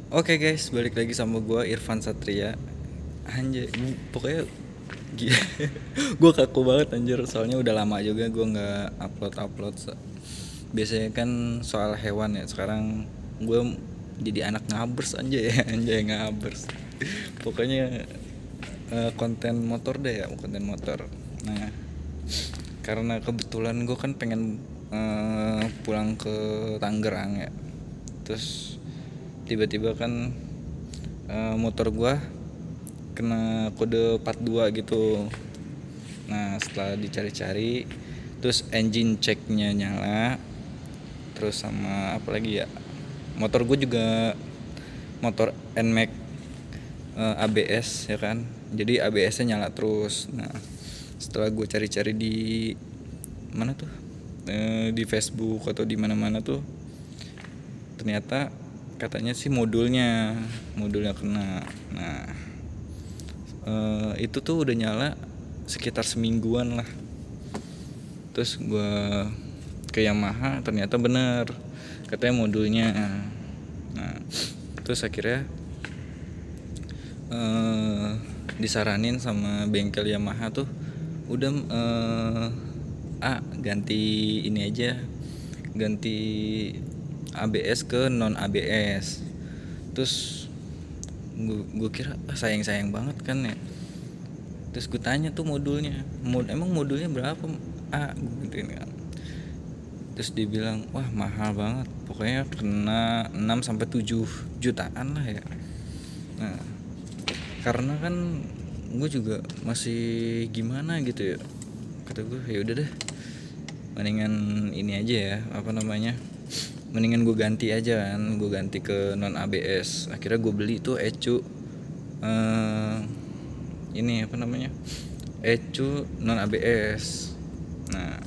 Oke guys, balik lagi sama gue Irfan Satria. Anjir, pokoknya gue kaku banget anjir. Soalnya udah lama juga gue nggak upload. Biasanya kan soal hewan ya. Sekarang gue jadi anak ngabers anjay ya, anjay ngabers. Pokoknya konten motor deh ya, konten motor. Nah, karena kebetulan gue kan pengen pulang ke Tangerang ya. Terus tiba-tiba kan motor gua kena kode 42 gitu. Nah, setelah dicari-cari terus engine checknya nyala, terus sama apa lagi ya, motor gue juga motor NMAX ABS ya kan, jadi ABS-nya nyala terus. Nah, setelah gue cari-cari di mana tuh, di Facebook atau di mana-mana tuh, ternyata katanya sih modulnya kena. Nah, itu tuh udah nyala sekitar semingguan lah. Terus gue ke Yamaha, ternyata bener katanya modulnya. Nah, terus akhirnya disaranin sama bengkel Yamaha tuh udah ganti ini aja, ganti ABS ke non ABS. Terus gue kira sayang banget kan ya. Terus gue tanya tuh modulnya, emang modulnya berapa gitu kan. Terus dia bilang, wah mahal banget, pokoknya kena 6 sampai 7 jutaan lah ya. Nah, karena kan gue juga masih gimana gitu ya, kata gue ya udah deh, mendingan ini aja ya, apa namanya, mendingan gue ganti aja kan, gue ganti ke non ABS. Akhirnya gue beli tuh ecu, ini apa namanya, ecu non ABS. Nah,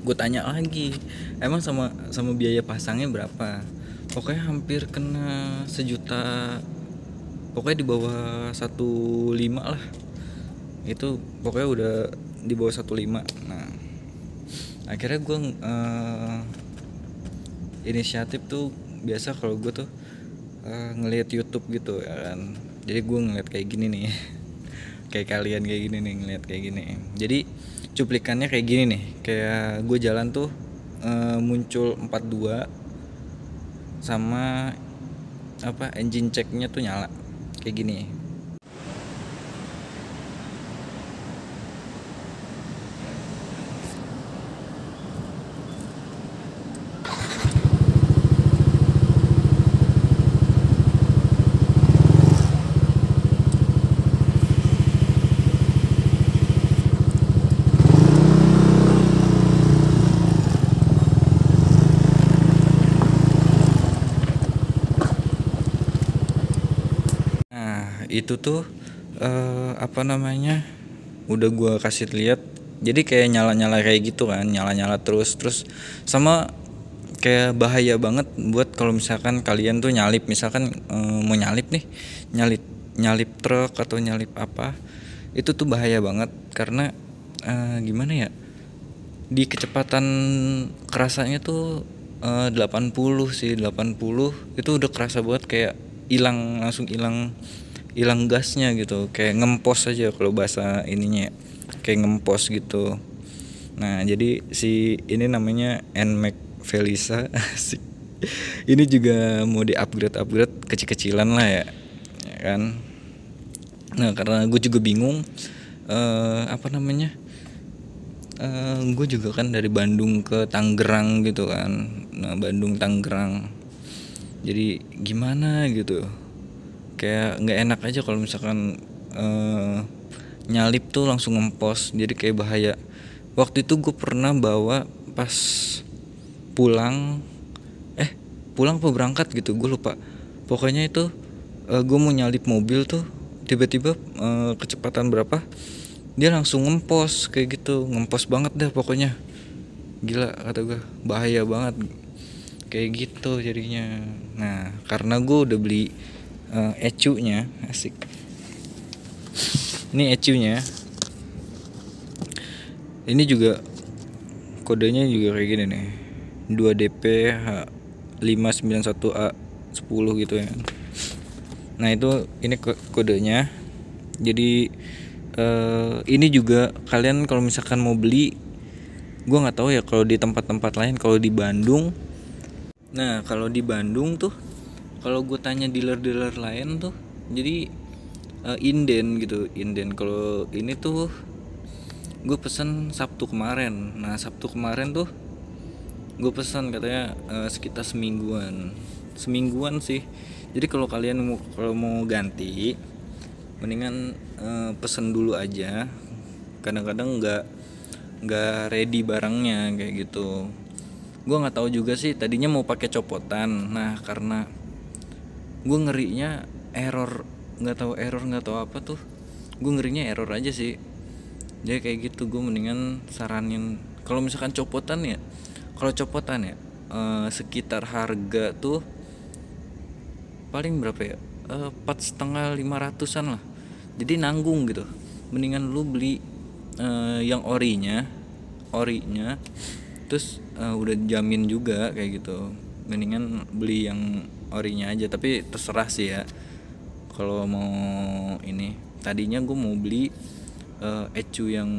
gue tanya lagi, emang sama biaya pasangnya berapa? Pokoknya hampir kena sejuta, pokoknya di bawah 1,5 lah. Itu pokoknya udah di bawah 1,5. Nah, akhirnya gue inisiatif tuh, biasa kalau gue tuh ngelihat YouTube gitu ya kan. Jadi gue ngeliat kayak gini nih, kayak kalian kayak gini nih, ngeliat kayak gini. Jadi cuplikannya kayak gini nih, kayak gue jalan tuh muncul 42 sama apa, engine checknya tuh nyala kayak gini. Nah, itu tuh apa namanya, udah gue kasih lihat. Jadi kayak nyala kayak gitu kan, nyala terus sama kayak bahaya banget buat kalau misalkan kalian tuh nyalip, misalkan mau nyalip nih, nyalip nyalip truk atau nyalip apa, itu tuh bahaya banget. Karena gimana ya, di kecepatan kerasanya tuh 80 sih, 80 itu udah kerasa banget, kayak langsung hilang gasnya gitu, kayak ngempos aja kalau bahasa ininya, kayak ngempos gitu. Nah, jadi si ini namanya NMAX Velisa asik. Ini juga mau di upgrade kecil-kecilan lah ya, ya kan. Nah, karena gue juga bingung apa namanya, gue juga kan dari Bandung ke Tangerang gitu kan. Nah, Bandung Tangerang, jadi gimana gitu, kayak nggak enak aja kalau misalkan nyalip tuh langsung ngempos, jadi kayak bahaya. Waktu itu gue pernah bawa pas pulang pulang apa berangkat gitu, gue lupa. Pokoknya itu gue mau nyalip mobil tuh, tiba-tiba kecepatan berapa, dia langsung ngempos kayak gitu, ngempos banget dah pokoknya. Gila, kata gue bahaya banget kayak gitu jadinya. Nah, karena gue udah beli ecunya, asik, ini ecunya, ini juga kodenya juga kayak gini nih, 2DP H591A. 10 gitu ya. Nah itu ini kodenya. Jadi ini juga kalian kalau misalkan mau beli, gue nggak tahu ya kalau di tempat-tempat lain. Kalau di Bandung, nah kalau di Bandung tuh, kalau gue tanya dealer-dealer lain tuh, jadi inden gitu, inden. Kalau ini tuh gue pesen Sabtu kemarin. Nah Sabtu kemarin tuh gue pesan katanya sekitar semingguan sih. Jadi kalau kalian kalau mau ganti, mendingan pesen dulu aja. Kadang-kadang nggak ready barangnya kayak gitu. Gue nggak tahu juga sih, tadinya mau pakai copotan. Nah karena gue ngerinya error, nggak tahu apa tuh, gue ngerinya error aja sih. Jadi kayak gitu, gue mendingan saranin kalau misalkan copotan ya, sekitar harga tuh paling berapa ya, 4,5 500-an lah. Jadi nanggung gitu. Mendingan lu beli yang orinya, terus udah jamin juga kayak gitu. Mendingan beli yang orinya aja. Tapi terserah sih ya, kalau mau ini. Tadinya gue mau beli ecu yang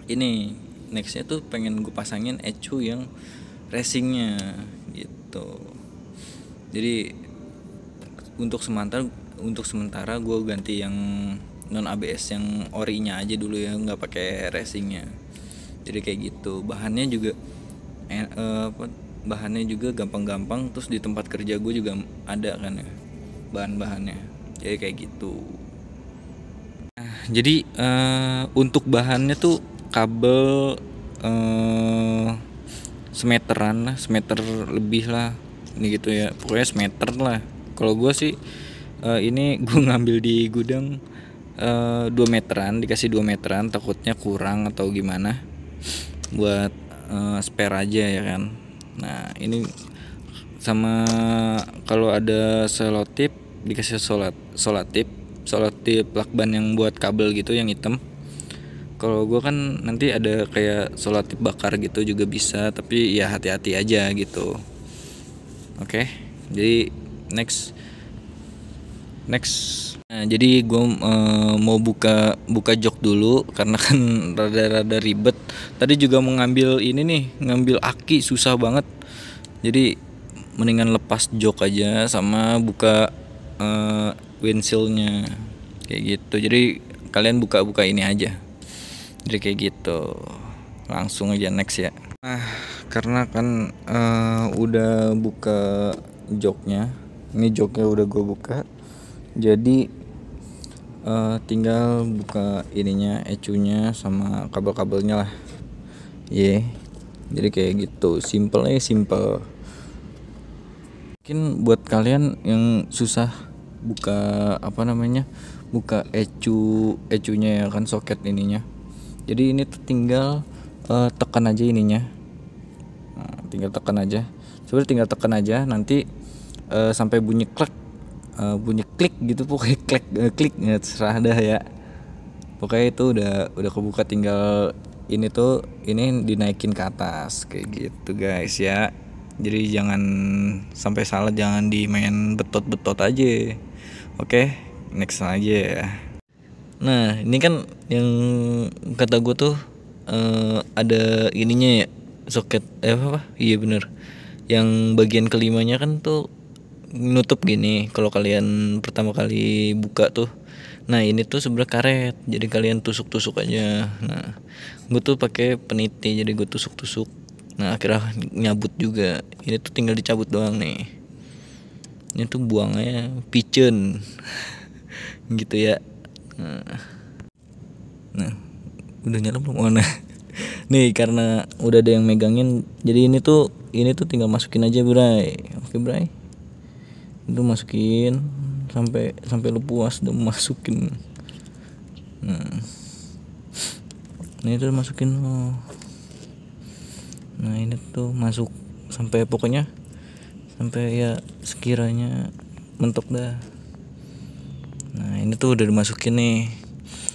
ini, nextnya tuh pengen gue pasangin ecu yang racingnya gitu. Jadi untuk sementara gue ganti yang non ABS, yang orinya aja dulu ya, nggak pakai racingnya. Jadi kayak gitu. Bahannya juga gampang-gampang. Terus di tempat kerja gue juga ada kan ya bahan-bahannya. Jadi kayak gitu. Jadi untuk bahannya tuh kabel semeter lebih lah, ini gitu ya, pokoknya semeter lah. Kalau gue sih ini gue ngambil di gudang 2 meteran, dikasih 2 meteran, takutnya kurang atau gimana, buat spare aja ya kan. Nah ini sama kalau ada selotip dikasih selotip lakban yang buat kabel gitu yang hitam. Kalau gue kan nanti ada kayak selotip bakar gitu juga bisa, tapi ya hati-hati aja gitu. Oke, jadi next. Nah, jadi gue mau buka jok dulu karena kan rada ribet. Tadi juga mau ngambil ini nih, ngambil aki susah banget. Jadi mendingan lepas jok aja sama buka windshieldnya kayak gitu. Jadi kalian buka ini aja. Jadi kayak gitu. Langsung aja next ya. Nah, karena kan udah buka joknya. Ini joknya udah gue buka. Jadi tinggal buka ininya, ecunya sama kabel-kabelnya lah. Jadi kayak gitu. Simple. Mungkin buat kalian yang susah buka buka ecunya ya kan, soket ininya. Jadi ini tuh tinggal tekan aja ininya. Nah, tinggal tekan aja. Sebenarnya tinggal tekan aja, nanti sampai bunyi klik gitu, pokoknya klik ya, terserah dah ya. Pokoknya itu udah kebuka, tinggal ini dinaikin ke atas kayak gitu guys ya. Jadi jangan sampai salah, jangan dimain betot aja. Oke, next aja ya. Nah ini kan yang kata gue tuh ada ininya ya, soket iya bener, yang bagian kelimanya kan tuh nutup gini kalau kalian pertama kali buka tuh. Nah ini tuh sebelah karet, jadi kalian tusuk aja. Nah gue tuh pakai peniti, jadi gue tusuk. Nah akhirnya nyabut juga. Ini tuh tinggal dicabut doang nih. Ini tuh buangnya picen gitu ya. Nah udah nyala belum? Oh, nah nih karena udah ada yang megangin, jadi ini tuh tinggal masukin aja Bray. Oke Bray, itu masukin sampai lu puas udah masukin. Nah ini tuh masukin. Nah ini tuh masuk sampai, pokoknya sampai ya sekiranya mentok dah. Nah ini tuh udah dimasukin nih.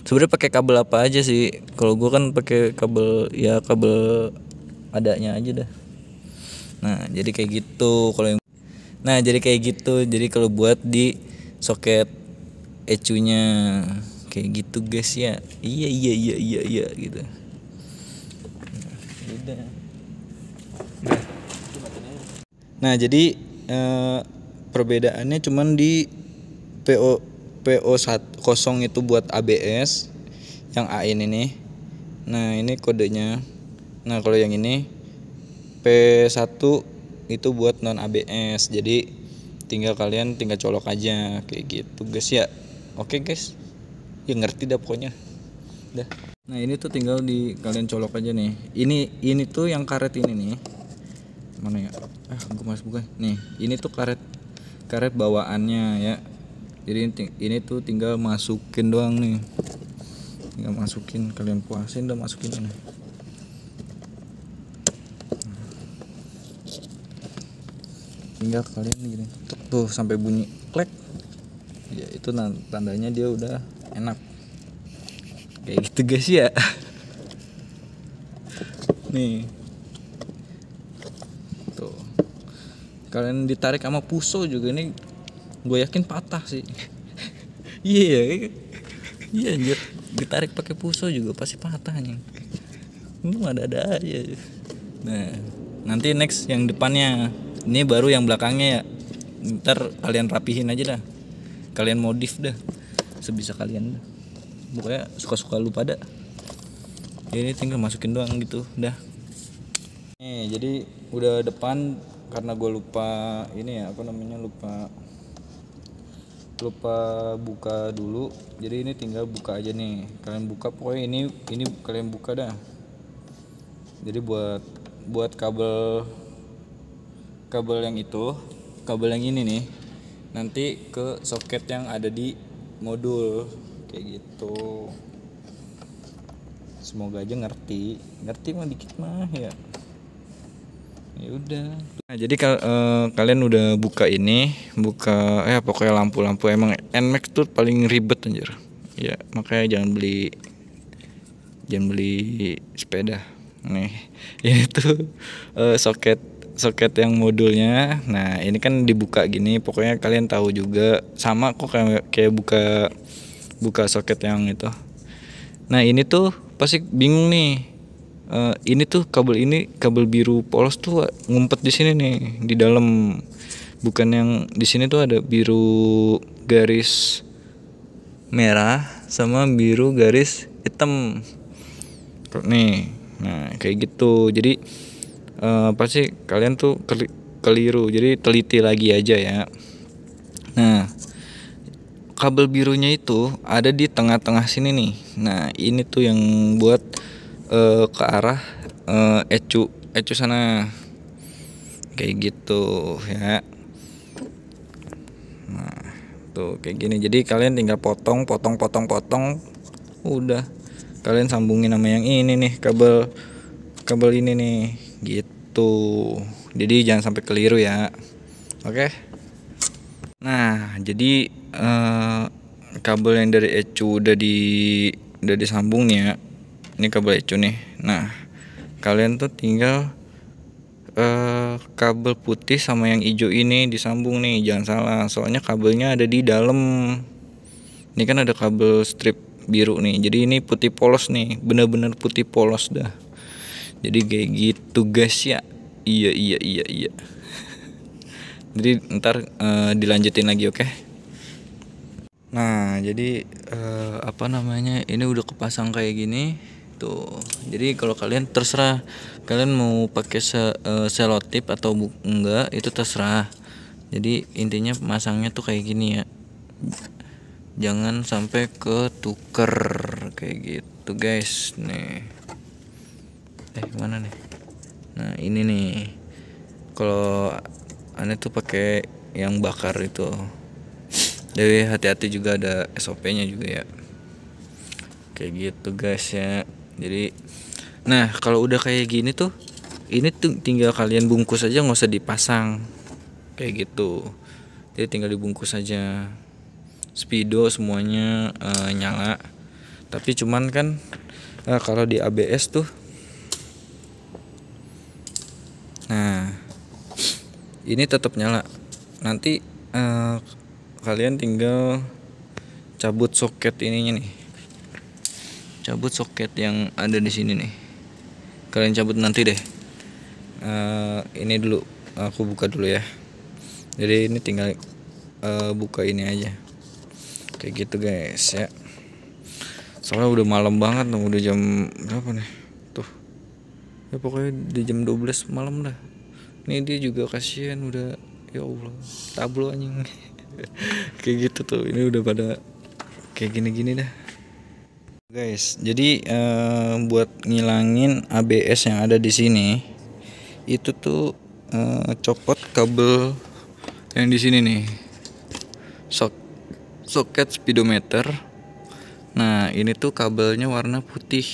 Sebenarnya pakai kabel apa aja sih? Kalau gua kan pakai kabel adanya aja dah. Nah jadi kayak gitu. Kalau yang Nah jadi kayak gitu, jadi kalau buat di soket ecunya kayak gitu guys ya. Iya iya iya iya iya gitu. Udah. Nah jadi perbedaannya cuman di PO 0 itu buat ABS yang A ini. Nah ini kodenya. Nah kalau yang ini P1 itu buat non ABS. Jadi kalian tinggal colok aja kayak gitu guys ya. Oke guys, ya ngerti dah pokoknya dah. Nah ini tuh tinggal kalian colok aja nih. Ini tuh yang karet ini nih, mana ya, gue mas bukan nih, ini tuh karet bawaannya ya. Jadi ini tuh tinggal masukin doang nih, tinggal masukin, kalian puasin, udah masukin ini. Tinggal kalian gini tuh sampai bunyi klek ya, itu tandanya dia udah enak kayak gitu guys ya. Nih tuh, kalian ditarik sama puso juga nih, gue yakin patah sih. Iya iya anjir, ditarik pakai puso juga pasti patah nih. Lu ada aja. Nah nanti next yang depannya, ini baru yang belakangnya ya. Ntar kalian rapihin aja dah, kalian modif dah sebisa kalian dah. Pokoknya suka-suka lu pada. Ini tinggal masukin doang gitu dah. Nih jadi udah depan, karena gue lupa ini ya, apa namanya, lupa buka dulu. Jadi ini tinggal buka aja nih, kalian buka, pokoknya ini kalian buka dah. Jadi buat kabel yang itu, kabel yang ini nih nanti ke soket yang ada di modul kayak gitu. Semoga aja ngerti mah dikit mah ya. Ya udah. Nah jadi kalian udah buka pokoknya lampu emang Nmax tuh paling ribet anjir ya, makanya jangan beli sepeda nih. Ini tuh soket yang modulnya. Nah ini kan dibuka gini, pokoknya kalian tahu juga sama kok kayak buka soket yang itu. Nah ini tuh pasti bingung nih. Ini tuh kabel biru polos tuh ngumpet di sini nih di dalam, bukan yang di sini tuh ada biru garis merah sama biru garis hitam nih. Nah kayak gitu, jadi pasti kalian tuh keliru, jadi teliti lagi aja ya. Nah kabel birunya itu ada di tengah-tengah sini nih. Nah ini tuh yang buat ke arah ecu sana kayak gitu ya. Nah tuh kayak gini, jadi kalian tinggal potong, udah kalian sambungin sama yang ini nih, kabel ini nih gitu. Jadi jangan sampai keliru ya. Oke. Nah jadi kabel yang dari ecu udah disambung nih ya. Ini kabel ecu nih. Nah kalian tuh tinggal kabel putih sama yang hijau ini disambung nih, jangan salah, soalnya kabelnya ada di dalam. Ini kan ada kabel strip biru nih, jadi ini putih polos nih, bener-bener putih polos dah. Jadi kayak gitu guys ya. Iya. Jadi ntar dilanjutin lagi, oke? Nah jadi apa namanya, ini udah kepasang kayak gini tuh. Jadi kalau kalian terserah, kalian mau pakai selotip atau enggak itu terserah. Jadi intinya masangnya tuh kayak gini ya, jangan sampai ketuker kayak gitu guys. Nih mana nih, nah ini nih, kalau aneh tuh pakai yang bakar itu. Jadi hati-hati juga, ada SOP-nya juga ya. Kayak gitu guys ya. Jadi nah kalau udah kayak gini tuh, ini tuh tinggal kalian bungkus aja, nggak usah dipasang kayak gitu. Jadi tinggal dibungkus aja. Speedo semuanya nyala. Tapi cuman kan kalau di ABS tuh, nah ini tetap nyala. nanti kalian tinggal cabut soket ininya nih, cabut soket yang ada di sini nih, kalian cabut nanti deh. Ini dulu aku buka dulu ya. Jadi ini tinggal buka ini aja kayak gitu guys ya. Soalnya udah malam banget, udah jam berapa nih tuh ya, pokoknya di jam 12 malam dah. Ini dia juga kasihan udah, ya Allah tablo anjing. Kayak gitu tuh, ini udah pada kayak gini-gini dah guys. Jadi buat ngilangin ABS yang ada di sini itu tuh copot kabel yang di sini nih, soket speedometer. Nah ini tuh kabelnya warna putih.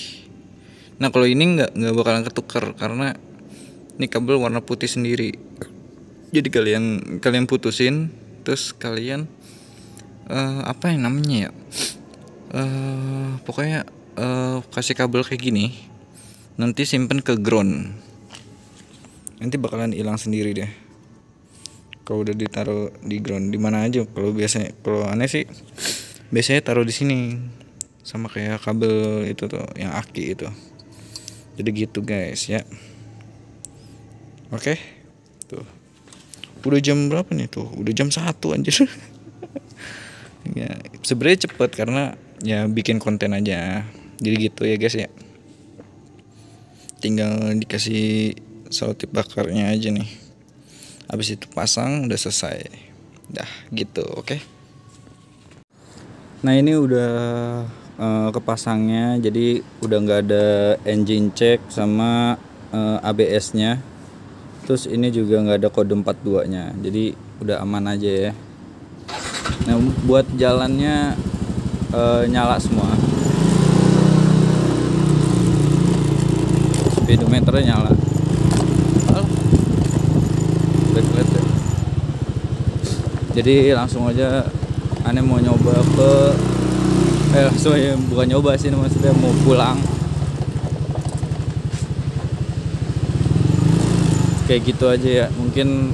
Nah kalau ini nggak bakalan ketukar karena ini kabel warna putih sendiri. Jadi kalian putusin, terus kalian apa yang namanya ya, pokoknya kasih kabel kayak gini, nanti simpen ke ground, nanti bakalan hilang sendiri deh kalau udah ditaruh di ground. Di mana aja kalau biasanya, kalau aneh sih biasanya taruh di sini sama kayak kabel itu tuh yang aki itu. Jadi gitu guys ya. Oke. Tuh. Udah jam berapa nih tuh? Udah jam 1 anjir. Ya, sebenarnya cepet karena ya bikin konten aja. Jadi gitu ya guys ya. Tinggal dikasih selotip bakarnya aja nih. Habis itu pasang, udah selesai. Dah gitu, oke. Nah ini udah kepasangnya, jadi udah nggak ada engine check sama ABS-nya. Terus ini juga nggak ada kode 42-nya, jadi udah aman aja ya. Nah buat jalannya nyala semua, speedometernya nyala. Jadi langsung aja aneh mau nyoba ke langsung aja, bukan nyoba sih maksudnya, mau pulang kayak gitu aja ya. Mungkin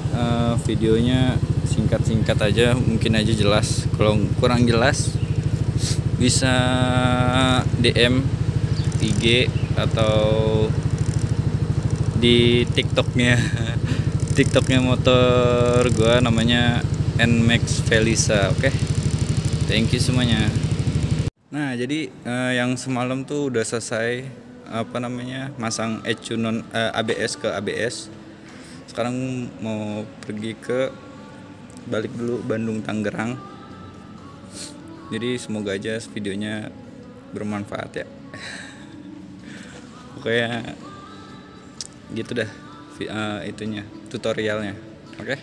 videonya singkat-singkat aja, mungkin aja jelas. Kalau kurang jelas bisa DM IG atau di TikToknya TikToknya motor gua, namanya NMAX Felisa. Oke. Thank you semuanya. Nah jadi yang semalam tuh udah selesai masang ECU non ABS ke ABS. Sekarang mau pergi ke balik dulu Bandung Tangerang. Jadi semoga aja videonya bermanfaat ya. Pokoknya gitu dah itunya, tutorialnya. Oke.